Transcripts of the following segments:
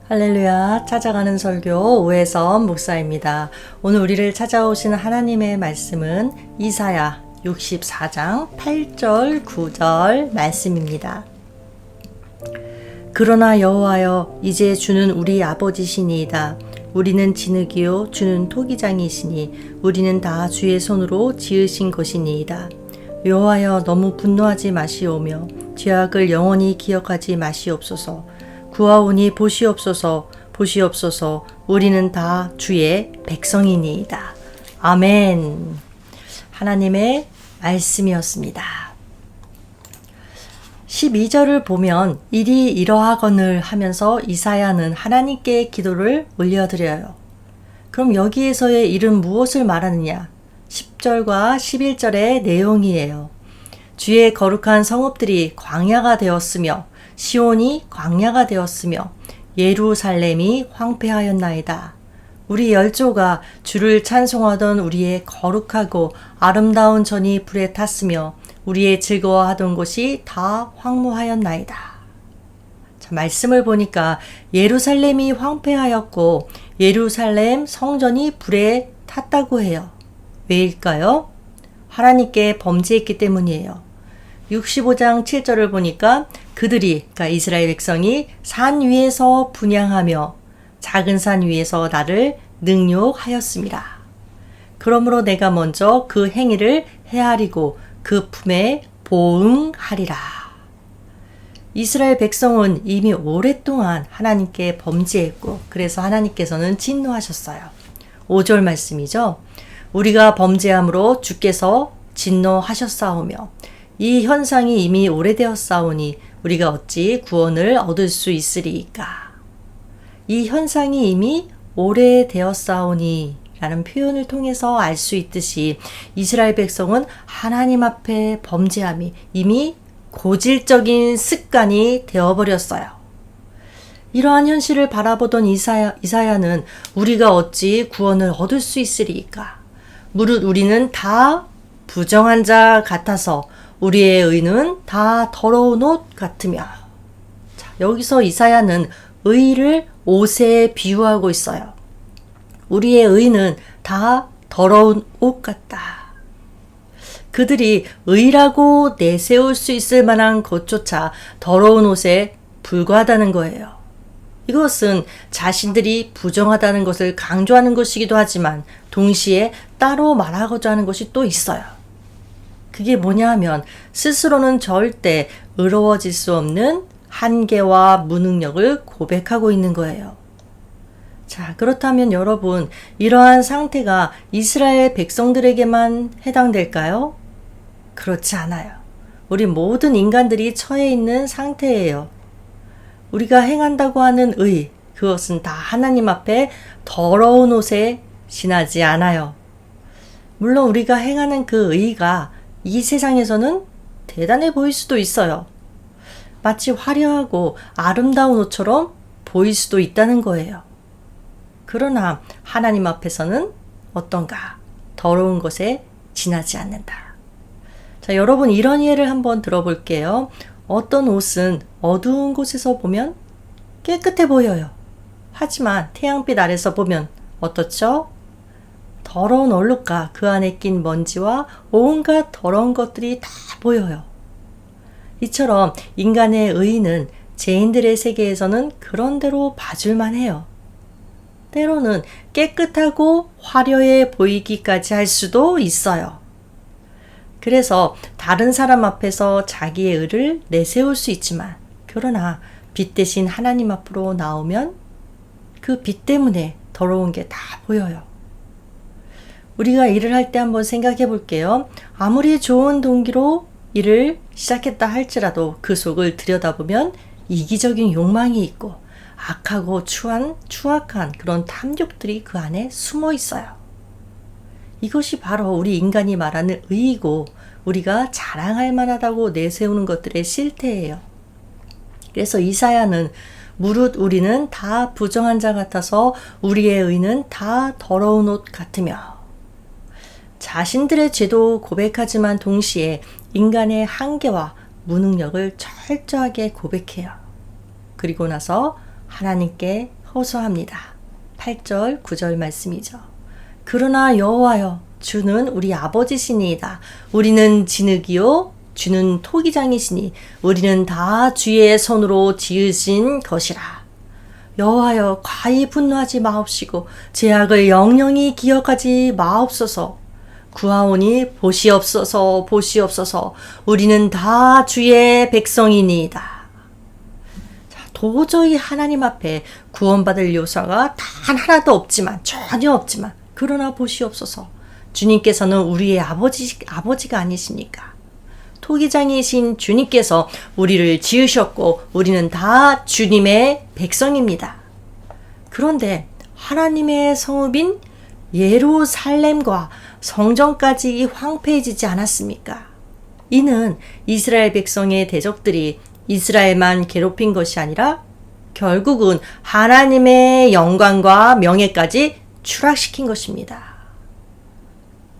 할렐루야, 찾아가는 설교 오해선 목사입니다. 오늘 우리를 찾아오시는 하나님의 말씀은 이사야 64장 8절 9절 말씀입니다. 그러나 여호와여, 이제 주는 우리 아버지시니이다. 우리는 진흙이요 주는 토기장이시니 우리는 다 주의 손으로 지으신 것이니이다. 여호와여, 너무 분노하지 마시오며 죄악을 영원히 기억하지 마시옵소서. 구하오니 보시옵소서, 보시옵소서. 우리는 다 주의 백성이니이다. 아멘. 하나님의 말씀이었습니다. 12절을 보면 일이 이러하거늘 하면서 이사야는 하나님께 기도를 올려드려요. 그럼 여기에서의 일은 무엇을 말하느냐? 10절과 11절의 내용이에요. 주의 거룩한 성읍들이 광야가 되었으며 시온이 광야가 되었으며 예루살렘이 황폐하였나이다. 우리 열조가 주를 찬송하던 우리의 거룩하고 아름다운 전이 불에 탔으며 우리의 즐거워하던 곳이 다 황무하였나이다. 자, 말씀을 보니까 예루살렘이 황폐하였고 예루살렘 성전이 불에 탔다고 해요. 왜일까요? 하나님께 범죄했기 때문이에요. 65장 7절을 보니까 그들이, 그러니까 이스라엘 백성이 산 위에서 분향하며 작은 산 위에서 나를 능욕하였습니다. 그러므로 내가 먼저 그 행위를 헤아리고 그 품에 보응하리라. 이스라엘 백성은 이미 오랫동안 하나님께 범죄했고 그래서 하나님께서는 진노하셨어요. 5절 말씀이죠. 우리가 범죄함으로 주께서 진노하셨사오며 이 현상이 이미 오래되었사오니 우리가 어찌 구원을 얻을 수 있으리이까. 이 현상이 이미 오래되었사오니 라는 표현을 통해서 알 수 있듯이 이스라엘 백성은 하나님 앞에 범죄함이 이미 고질적인 습관이 되어버렸어요. 이러한 현실을 바라보던 이사야는 우리가 어찌 구원을 얻을 수 있으리이까. 무릇 우리는 다 부정한 자 같아서 우리의 의는 다 더러운 옷 같으며. 자, 여기서 이사야는 의를 옷에 비유하고 있어요. 우리의 의는 다 더러운 옷 같다. 그들이 의라고 내세울 수 있을 만한 것조차 더러운 옷에 불과하다는 거예요. 이것은 자신들이 부정하다는 것을 강조하는 것이기도 하지만 동시에 따로 말하고자 하는 것이 또 있어요. 그게 뭐냐 하면 스스로는 절대 의로워질 수 없는 한계와 무능력을 고백하고 있는 거예요. 자, 그렇다면 여러분, 이러한 상태가 이스라엘 백성들에게만 해당될까요? 그렇지 않아요. 우리 모든 인간들이 처해 있는 상태예요. 우리가 행한다고 하는 의, 그것은 다 하나님 앞에 더러운 옷에 지나지 않아요. 물론 우리가 행하는 그 의가 이 세상에서는 대단해 보일 수도 있어요. 마치 화려하고 아름다운 옷처럼 보일 수도 있다는 거예요. 그러나 하나님 앞에서는 어떤가? 더러운 것에 지나지 않는다. 자, 여러분 이런 예를 한번 들어볼게요. 어떤 옷은 어두운 곳에서 보면 깨끗해 보여요. 하지만 태양빛 아래서 보면 어떻죠? 더러운 얼룩과 그 안에 낀 먼지와 온갖 더러운 것들이 다 보여요. 이처럼 인간의 의는 죄인들의 세계에서는 그런대로 봐줄만 해요. 때로는 깨끗하고 화려해 보이기까지 할 수도 있어요. 그래서 다른 사람 앞에서 자기의 의를 내세울 수 있지만 그러나 빛 대신 하나님 앞으로 나오면 그 빛 때문에 더러운 게 다 보여요. 우리가 일을 할 때 한번 생각해 볼게요. 아무리 좋은 동기로 일을 시작했다 할지라도 그 속을 들여다보면 이기적인 욕망이 있고 악하고 추악한 그런 탐욕들이 그 안에 숨어 있어요. 이것이 바로 우리 인간이 말하는 의이고 우리가 자랑할 만하다고 내세우는 것들의 실태예요. 그래서 이사야는 무릇 우리는 다 부정한 자 같아서 우리의 의는 다 더러운 옷 같으며 자신들의 죄도 고백하지만 동시에 인간의 한계와 무능력을 철저하게 고백해요. 그리고 나서 하나님께 호소합니다. 8절, 9절 말씀이죠. 그러나 여호와여, 주는 우리 아버지시니이다. 우리는 진흙이요 주는 토기장이시니 우리는 다 주의 손으로 지으신 것이라. 여호와여, 과히 분노하지 마옵시고 죄악을 영영히 기억하지 마옵소서. 구하오니 보시옵소서, 보시옵소서. 우리는 다 주의 백성이니이다. 도저히 하나님 앞에 구원받을 요소가 단 하나도 없지만, 전혀 없지만, 그러나 보시옵소서. 주님께서는 우리의 아버지가 아니십니까? 토기장이신 주님께서 우리를 지으셨고 우리는 다 주님의 백성입니다. 그런데 하나님의 성읍인 예루살렘과 성전까지 황폐해지지 않았습니까? 이는 이스라엘 백성의 대적들이 이스라엘만 괴롭힌 것이 아니라 결국은 하나님의 영광과 명예까지 추락시킨 것입니다.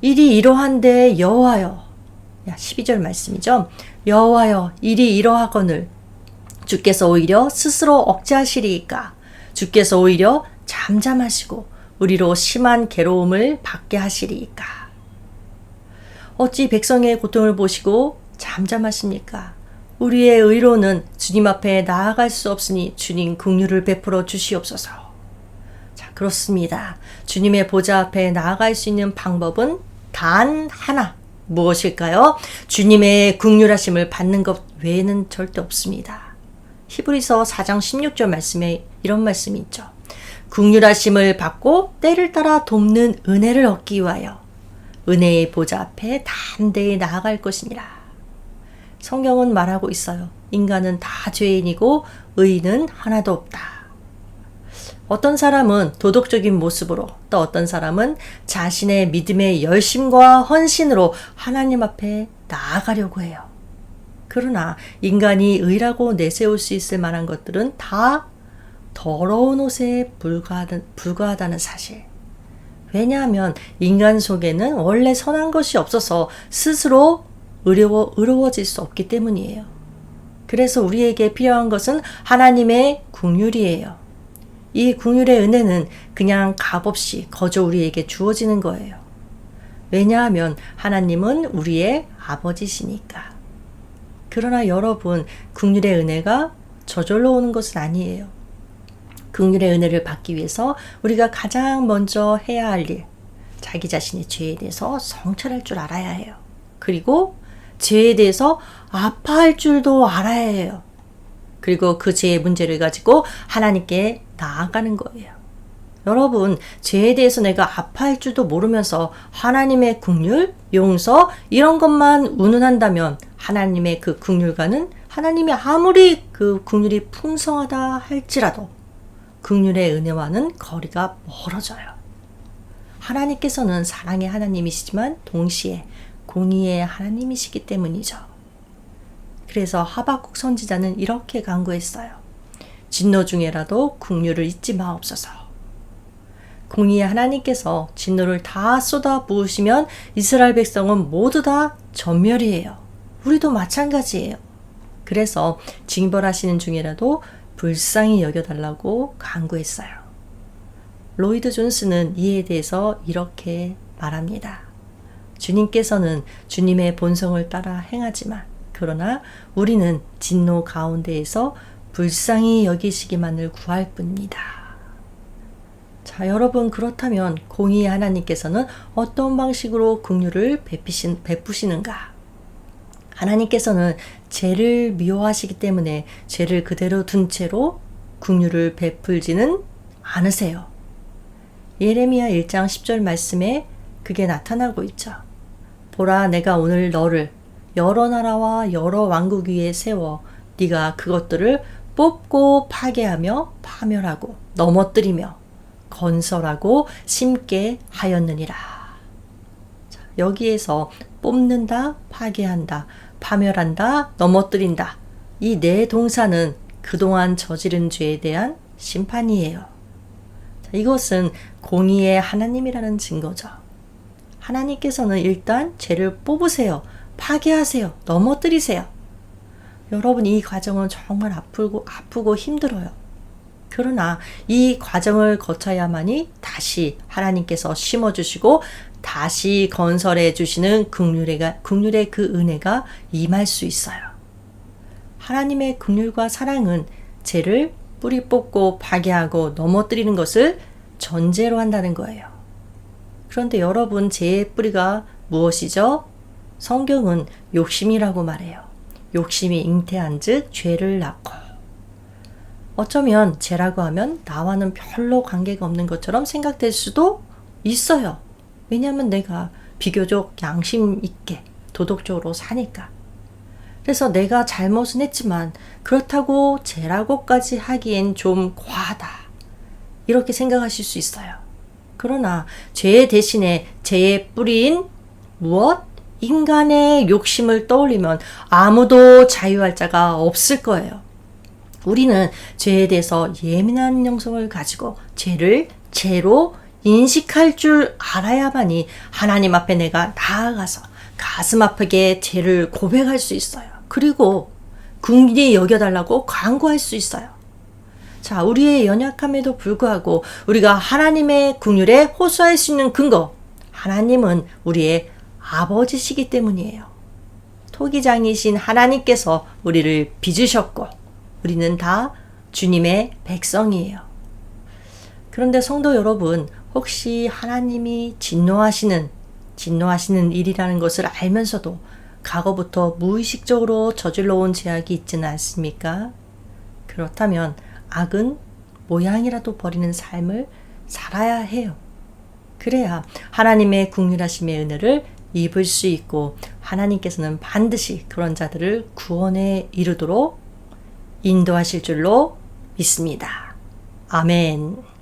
일이 이러한데 여호와여, 12절 말씀이죠. 여호와여, 일이 이러하거늘 주께서 오히려 스스로 억제하시리이까? 주께서 오히려 잠잠하시고 우리로 심한 괴로움을 받게 하시리이까? 어찌 백성의 고통을 보시고 잠잠하십니까? 우리의 의로는 주님 앞에 나아갈 수 없으니 주님 긍휼을 베풀어 주시옵소서. 자, 그렇습니다. 주님의 보좌 앞에 나아갈 수 있는 방법은 단 하나. 무엇일까요? 주님의 긍휼하심을 받는 것 외에는 절대 없습니다. 히브리서 4장 16절 말씀에 이런 말씀이 있죠. 긍휼하심을 받고 때를 따라 돕는 은혜를 얻기 위하여 은혜의 보좌 앞에 담대히 나아갈 것이니라. 성경은 말하고 있어요. 인간은 다 죄인이고 의인은 하나도 없다. 어떤 사람은 도덕적인 모습으로, 또 어떤 사람은 자신의 믿음의 열심과 헌신으로 하나님 앞에 나아가려고 해요. 그러나 인간이 의라고 내세울 수 있을 만한 것들은 다 더러운 옷에 불과하다는 사실. 왜냐하면 인간 속에는 원래 선한 것이 없어서 스스로 의로워질 수 없기 때문이에요. 그래서 우리에게 필요한 것은 하나님의 긍휼이에요. 이 긍휼의 은혜는 그냥 값없이 거저 우리에게 주어지는 거예요. 왜냐하면 하나님은 우리의 아버지시니까. 그러나 여러분, 긍휼의 은혜가 저절로 오는 것은 아니에요. 긍휼의 은혜를 받기 위해서 우리가 가장 먼저 해야 할 일, 자기 자신의 죄에 대해서 성찰할 줄 알아야 해요. 그리고 죄에 대해서 아파할 줄도 알아야 해요. 그리고 그 죄의 문제를 가지고 하나님께 나아가는 거예요. 여러분, 죄에 대해서 내가 아파할 줄도 모르면서 하나님의 긍휼, 용서 이런 것만 운운한다면 하나님의 그 긍휼과는 하나님이 아무리 그 긍휼이 풍성하다 할지라도 긍휼의 은혜와는 거리가 멀어져요. 하나님께서는 사랑의 하나님이시지만 동시에 공의의 하나님이시기 때문이죠. 그래서 하박국 선지자는 이렇게 간구했어요. 진노 중에라도 긍휼을 잊지 마옵소서. 공의의 하나님께서 진노를 다 쏟아 부으시면 이스라엘 백성은 모두 다 전멸이에요. 우리도 마찬가지예요. 그래서 징벌하시는 중에라도 불쌍히 여겨달라고 간구했어요. 로이드 존스는 이에 대해서 이렇게 말합니다. 주님께서는 주님의 본성을 따라 행하지만 그러나 우리는 진노 가운데에서 불쌍히 여기시기만을 구할 뿐입니다. 자, 여러분, 그렇다면 공의의 하나님께서는 어떤 방식으로 긍휼을 베푸시는가? 하나님께서는 죄를 미워하시기 때문에 죄를 그대로 둔 채로 긍휼을 베풀지는 않으세요. 예레미야 1장 10절 말씀에 그게 나타나고 있죠. 보라, 내가 오늘 너를 여러 나라와 여러 왕국 위에 세워 네가 그것들을 뽑고 파괴하며 파멸하고 넘어뜨리며 건설하고 심게 하였느니라. 자, 여기에서 뽑는다, 파괴한다, 파멸한다, 넘어뜨린다. 이 네 동사는 그동안 저지른 죄에 대한 심판이에요. 자, 이것은 공의의 하나님이라는 증거죠. 하나님께서는 일단 죄를 뽑으세요. 파괴하세요. 넘어뜨리세요. 여러분, 이 과정은 정말 아프고 힘들어요. 그러나 이 과정을 거쳐야만이 다시 하나님께서 심어주시고 다시 건설해 주시는 긍휼의 그 은혜가 임할 수 있어요. 하나님의 긍휼과 사랑은 죄를 뿌리 뽑고 파괴하고 넘어뜨리는 것을 전제로 한다는 거예요. 그런데 여러분, 죄의 뿌리가 무엇이죠? 성경은 욕심이라고 말해요. 욕심이 잉태한 즉 죄를 낳고. 어쩌면 죄라고 하면 나와는 별로 관계가 없는 것처럼 생각될 수도 있어요. 왜냐하면 내가 비교적 양심 있게 도덕적으로 사니까. 그래서 내가 잘못은 했지만 그렇다고 죄라고까지 하기엔 좀 과하다, 이렇게 생각하실 수 있어요. 그러나 죄 대신에 죄의 뿌리인 무엇? 인간의 욕심을 떠올리면 아무도 자유할 자가 없을 거예요. 우리는 죄에 대해서 예민한 영성을 가지고 죄를 죄로 인식할 줄 알아야만이 하나님 앞에 내가 나아가서 가슴 아프게 죄를 고백할 수 있어요. 그리고 긍휼히 여겨달라고 간구할 수 있어요. 자, 우리의 연약함에도 불구하고 우리가 하나님의 긍휼에 호소할 수 있는 근거, 하나님은 우리의 아버지시기 때문이에요. 토기장이신 하나님께서 우리를 빚으셨고 우리는 다 주님의 백성이에요. 그런데 성도 여러분, 혹시 하나님이 진노하시는 일이라는 것을 알면서도 과거부터 무의식적으로 저질러 온 죄악이 있지는 않습니까? 그렇다면 악은 모양이라도 버리는 삶을 살아야 해요. 그래야 하나님의 긍휼하심의 은혜를 입을 수 있고 하나님께서는 반드시 그런 자들을 구원에 이르도록 인도하실 줄로 믿습니다. 아멘.